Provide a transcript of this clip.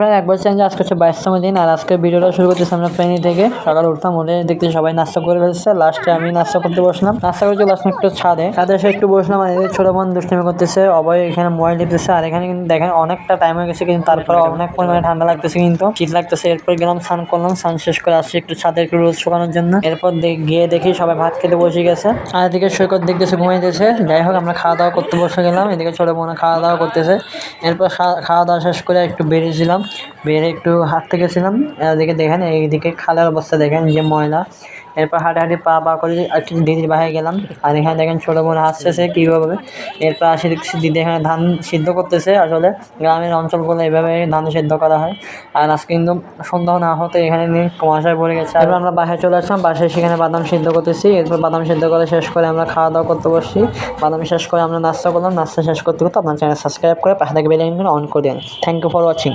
প্রায় এক বছর চেঞ্জ আজকে হচ্ছে 22তম দিন। আর আজকে ভিডিওটা শুরু করতেছি আমরা ফেনী থেকে। সকালে উঠতাম, উঠে দেখতে সবাই নাস্তা করে ফেলছে। লাস্টে আমি নাস্তা করতে বসলাম। নাস্তা করে চলে আসলাম একটু ছাদে এসে একটু বসলাম। আর এদের ছোট বোন দুষ্টামি করতেছে, অভয় এখানে মোবাইল টিপতেছে। আর এখানে কিন্তু দেখেন অনেকটা টাইম হয়ে গেছে, কিন্তু তারপর অনেক পরিমাণে ঠান্ডা লাগতেছে, কিন্তু শীত লাগতেছে। এরপর গেলাম স্নান করলাম, স্নান শেষ করে আসছি একটু ছাদে একটু রোদ শুকানোর জন্য। এরপর গিয়ে দেখি সবাই ভাত খেতে বসে গেছে। আর এদিকে সৈকত দেখতেছে ঘুমাইতেছে। যাই হোক, আমরা খাওয়া দাওয়া করতে বসে গেলাম। এদিকে ছোট বোন খাওয়া দাওয়া করতেছে। এরপর খাওয়া দাওয়া শেষ করে একটু বেরিয়েছিলাম, বেরিয়ে একটু হাঁটতে গেছিলাম। এদিকে দেখেন, এইদিকে খালের অবস্থা দেখেন যে ময়লা। এরপর হাঁটাহাঁটি পা করে একটু দিদির বাসায় গেলাম। আর এখানে দেখেন ছোট বোন হাসতেছে কীভাবে। এরপর আসি দেখছি দিদি এখানে ধান সিদ্ধ করতেছে। আসলে গ্রামের অঞ্চলগুলো এইভাবে ধান সিদ্ধ করা হয়। আর আজকে কিন্তু সন্ধ্যা না হতে এখানে কুয়াশায় পড়ে গেছে। এরপর আমরা বাসায় চলে আসলাম, বাসায় সেখানে বাদাম সিদ্ধ করতেছি। এরপর বাদাম সিদ্ধ করে শেষ করে আমরা খাওয়া দাওয়া করতে বসছি। বাদাম শেষ করে আমরা নাস্তা করলাম। নাস্তা শেষ করতে করতে আপনার চ্যানেল সাবস্ক্রাইব করে পাশে থেকে বেল আইকন অন করে দেন। Thank you for watching.